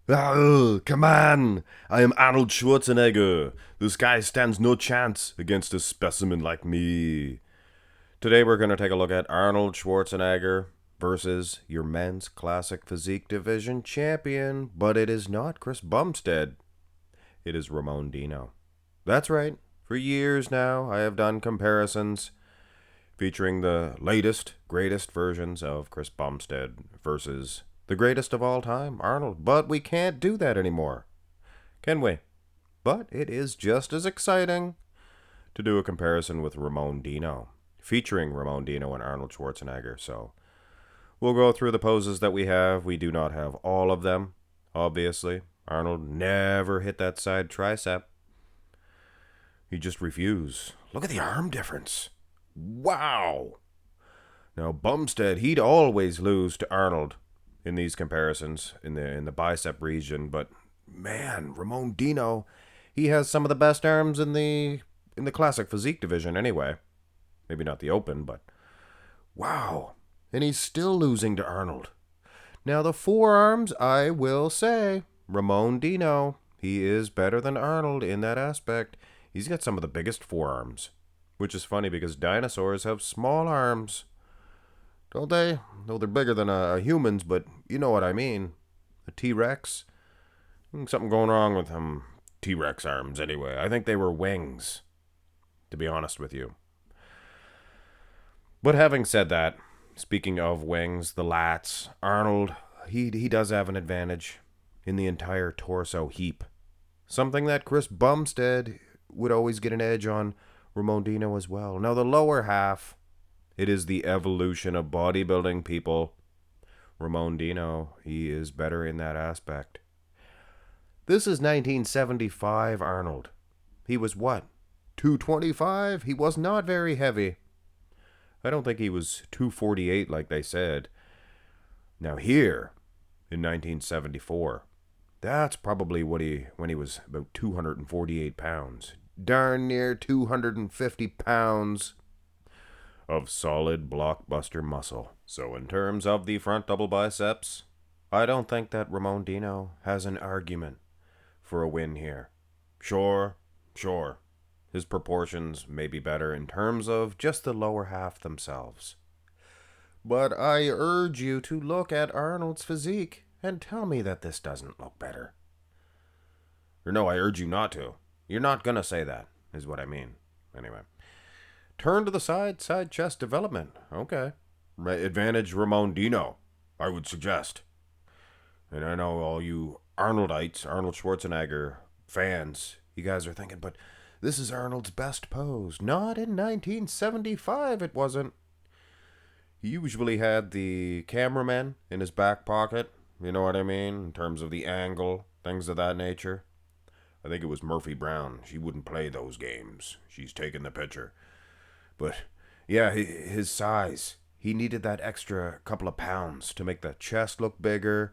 Come on! I am Arnold Schwarzenegger. This guy stands no chance against a specimen like me. Today we're going to take a look at Arnold Schwarzenegger versus your men's classic physique division champion, but it is not Chris Bumstead. It is Ramon Dino. That's right. For years now, I have done comparisons featuring the latest, greatest versions of Chris Bumstead versus the greatest of all time, Arnold. But we can't do that anymore, can we? But it is just as exciting to do a comparison with Ramon Dino, featuring Ramon Dino and Arnold Schwarzenegger. So we'll go through the poses that we have. We do not have all of them, obviously. Arnold never hit that side tricep. He just refused. Look at the arm difference. Wow! Now Bumstead, he'd always lose to Arnold in these comparisons in the bicep region, but man, Ramon Dino, he has some of the best arms in the classic physique division anyway. Maybe not the open, but wow. And he's still losing to Arnold. Now the forearms, I will say, Ramon Dino, he is better than Arnold in that aspect. He's got some of the biggest forearms, which is funny because dinosaurs have small arms, don't they? No, they're bigger than a humans, but you know what I mean. A T-Rex. Something going wrong with them T-Rex arms anyway. I think they were wings, to be honest with you. But having said that, speaking of wings, the lats, Arnold, he does have an advantage in the entire torso heap. Something that Chris Bumstead would always get an edge on Ramon Dino as well. Now the lower half, it is the evolution of bodybuilding, people. Ramon Dino, he is better in that aspect. This is 1975 Arnold. He was what? 225? He was not very heavy. I don't think he was 248 like they said. Now here, in 1974, that's probably when he was about 248 pounds. Darn near 250 pounds of solid blockbuster muscle. So in terms of the front double biceps, I don't think that Ramon Dino has an argument for a win here. Sure. His proportions may be better in terms of just the lower half themselves. But I urge you to look at Arnold's physique and tell me that this doesn't look better. Or no, I urge you not to. You're not gonna say that, is what I mean. Anyway. Turn to the side chest development. Okay. Advantage Ramon Dino, I would suggest. And I know all you Arnoldites, Arnold Schwarzenegger fans, you guys are thinking, but this is Arnold's best pose. Not in 1975, it wasn't. He usually had the cameraman in his back pocket, you know what I mean, in terms of the angle, things of that nature. I think it was Murphy Brown. She wouldn't play those games. She's taking the picture. But, yeah, his size. He needed that extra couple of pounds to make the chest look bigger.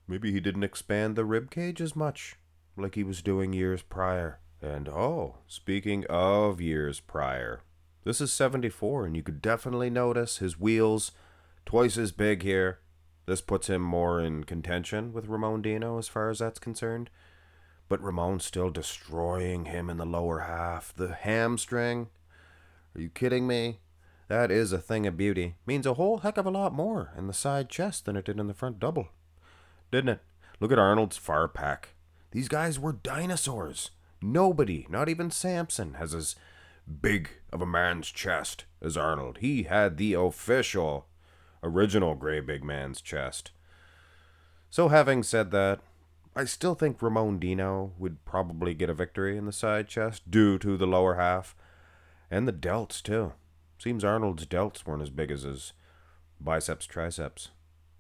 Maybe he didn't expand the rib cage as much, like he was doing years prior. And, speaking of years prior, this is 74, and you could definitely notice his wheels twice as big here. This puts him more in contention with Ramon Dino as far as that's concerned. But Ramon's still destroying him in the lower half. The hamstring. Are you kidding me? That is a thing of beauty. Means a whole heck of a lot more in the side chest than it did in the front double. Didn't it? Look at Arnold's far pack. These guys were dinosaurs. Nobody, not even Samson, has as big of a man's chest as Arnold. He had the official, original gray big man's chest. So having said that, I still think Ramon Dino would probably get a victory in the side chest due to the lower half. And the delts, too. Seems Arnold's delts weren't as big as his biceps, triceps.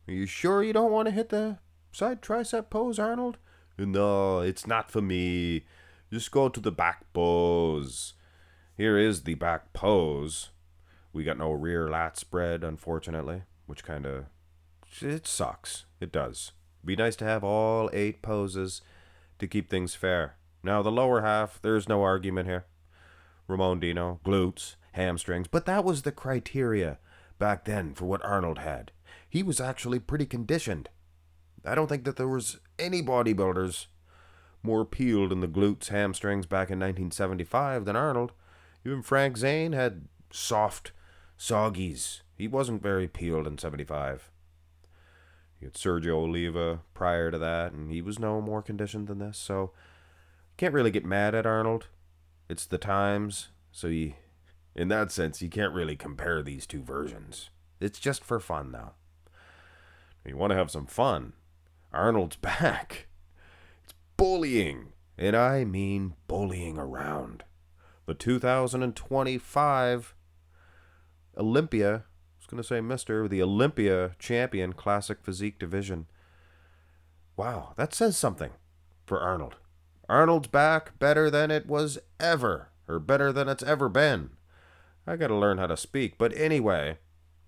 Are you sure you don't want to hit the side tricep pose, Arnold? No, it's not for me. Just go to the back pose. Here is the back pose. We got no rear lat spread, unfortunately, which kind of, it sucks. It does. Be nice to have all 8 poses to keep things fair. Now, the lower half, there's no argument here. Ramon Dino, glutes, hamstrings, but that was the criteria back then for what Arnold had. He was actually pretty conditioned. I don't think that there was any bodybuilders more peeled in the glutes, hamstrings back in 1975 than Arnold. Even Frank Zane had soft soggies. He wasn't very peeled in 75. You had Sergio Oliva prior to that, and he was no more conditioned than this, so can't really get mad at Arnold. It's the times, so in that sense, you can't really compare these two versions. It's just for fun, though. You want to have some fun. Arnold's back. It's bullying, and I mean bullying around. The 2025 Olympia, I was going to say the Olympia champion classic physique division. Wow, that says something for Arnold. Arnold's back better than it was ever, or better than it's ever been. I gotta learn how to speak, but anyway,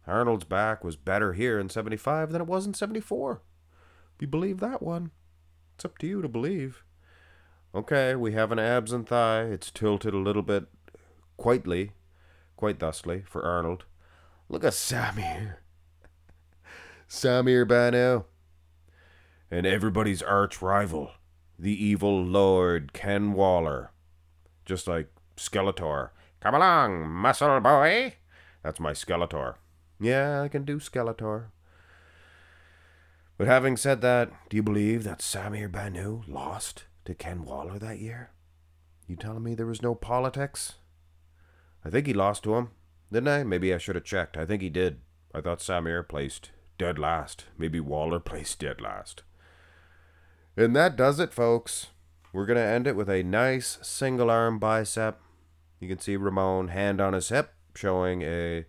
Arnold's back was better here in 75 than it was in 74. If you believe that one, it's up to you to believe. Okay, we have an abs and thigh. It's tilted a little bit quite thusly for Arnold. Look at Samir. Samir Banu. And everybody's arch rival, the evil Lord Ken Waller. Just like Skeletor. Come along, muscle boy. That's my Skeletor. Yeah, I can do Skeletor. But having said that, do you believe that Samir Banu lost to Ken Waller that year? You telling me there was no politics? I think he lost to him, didn't I? Maybe I should have checked. I think he did. I thought Samir placed dead last. Maybe Waller placed dead last. And that does it, folks. We're going to end it with a nice single arm bicep. You can see Ramon hand on his hip, showing a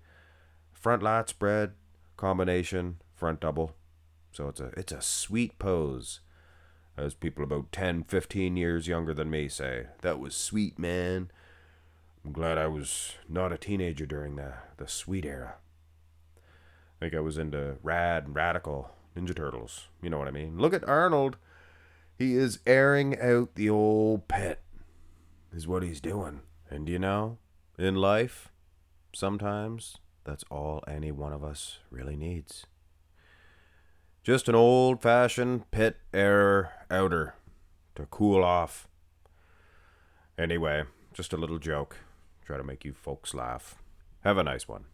front lat spread combination front double. So it's a sweet pose, as people about 10, 15 years younger than me say. That was sweet, man. I'm glad I was not a teenager during the sweet era. I think I was into rad and radical Ninja Turtles. You know what I mean? Look at Arnold. He is airing out the old pit, is what he's doing. And you know, in life, sometimes that's all any one of us really needs. Just an old-fashioned pit air outer to cool off. Anyway, just a little joke. Try to make you folks laugh. Have a nice one.